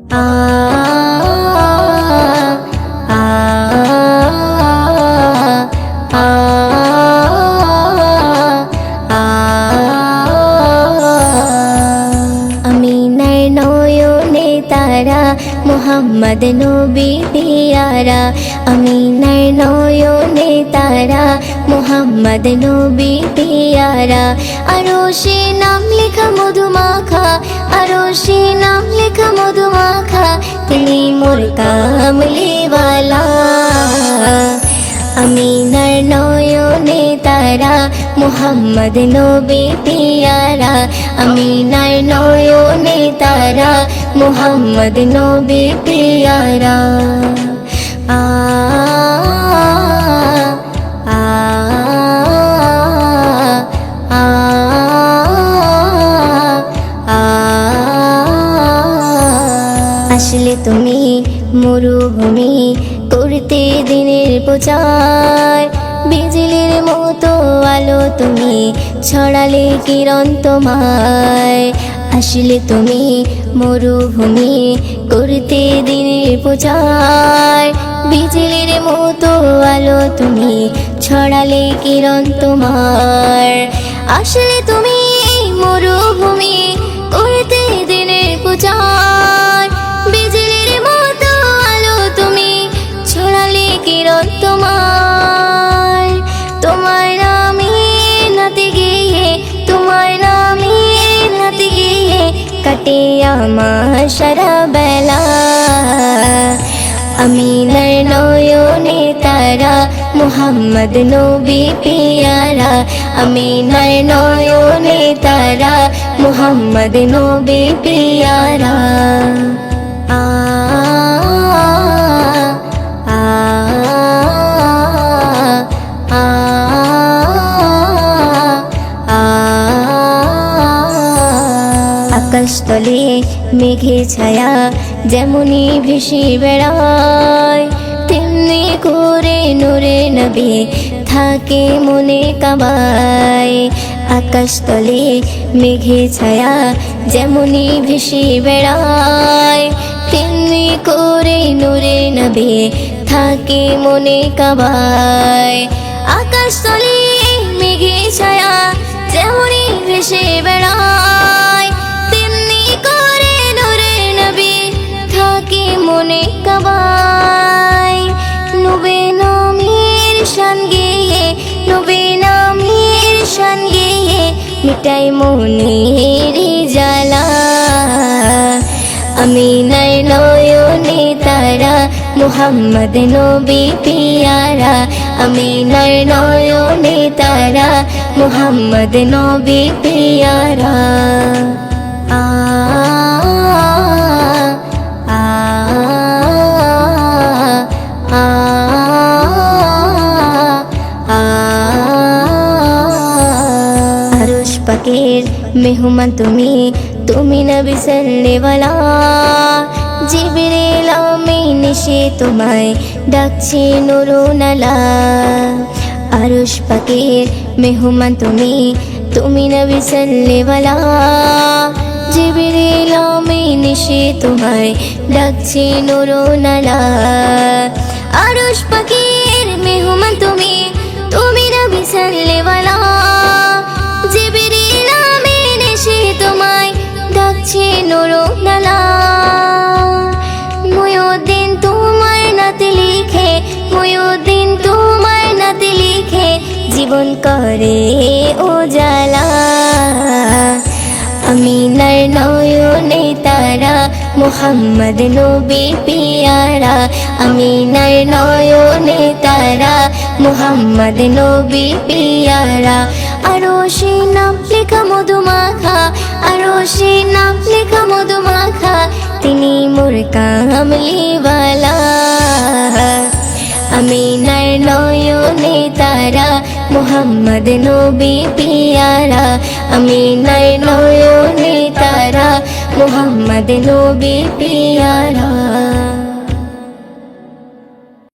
আ আ আ আমিনার নয়নে তারা মুহাম্মদ নবী পিয়ারা আমিনার নয়নে তারা মুহাম্মদ নবী পিয়ারা আরশে নাম লেখা মধুমাখা আরশে নাম লেখা মধুমাখা তিনি মোর কামলিওয়ালা আমিনার নয়নে তারা মুহাম্মদ নবী পিয়ারা আমিনার নয়নে তারা মুহাম্মদ নবী পিয়ারা আ আ আ আ আসলে তুমি মরুভূমি করতে দিনের প্রচার বিজলির মতো আলো তুমি ছড়ালে কিরণ তোমায় আসলে তুমি মরুভূমি করতে দিনের প্রচার বিজলির মতো আলো তুমি ছড়ালে কিরণ তোমার আসলে তুমি মরুভূমি করতে দিনের প্রচার বিজলির মতো আলো তুমি ছড়ালে কিরণ তোমার তোমার নামে নাতে গিয়ে তোমার নামে নাতে গিয়ে কাটে আমার সারা বেলা আমিনার নয়নে তারা মুহাম্মদ নবী পিয়ারা আমিনার নয়নে তারা মুহাম্মদ নবী পিয়ারা আ আ আ আ আকাশতলে মেঘে ছায়া যেমনি ভেসে বেড়ায় তেমনি করে নূরে নবী থাকে মনে কাবায় আকাশতলে মেঘে ছায়া যেমনি ভেসে বেড়ায় তেমনি করে নূরে নবী থাকে মনে কাবায় আকাশতলে মেঘে ছায়া যেমনি ভেসে বেড়ায় তেমনি করে নূরে নবী থাকে মনে কাবায় নবী নামের শান গেয়ে নবী নামের শান গেয়ে মিটাই মনের জ্বালা আমিনার নয়নে তারা মুহাম্মদ নবী পিয়ারা আমিনার নয়নে তারা মুহাম্মদ নবী পিয়ারা আ আ আ আ আরশ পাকের মেহমান তুমি তুমি নবী সাল্লেওয়ালা জিবরিল আমিন এসে তোমায় ডাকছে নুরুনালা আরশ পাকের মেহমান তুমি তুমি নবী সাল্লেওয়ালা জিবরিল আমিন এসে তোমায় ডাকছে নুরুনালা আরশ পাকের মেহমান তুমি তুমি নবী সাল্লেওয়ালা জিবরিল আমিন এসে তোমায় ডাকছে নুরুনালা মুয়ুদ্দিন তোমার নাতে লিখে মুয়ুদ্দিন তোমার নাতে লিখে জীবন করে উজালা আমিনার নয়নে তারা মুহাম্মদ নবী পিয়ারা আমিনার নয়নে তারা মুহাম্মদ নবী পিয়ারা আরশে নাম লেখা মধুমাখা আরশে নাম লেখা মধুমাখা তিনি মোর কামলিওয়ালা আমিনার নয়নে তারা মুহাম্মদ নবী পিয়ারা আমিনার নয়নে তারা মুহাম্মদ নবী পিয়ারা।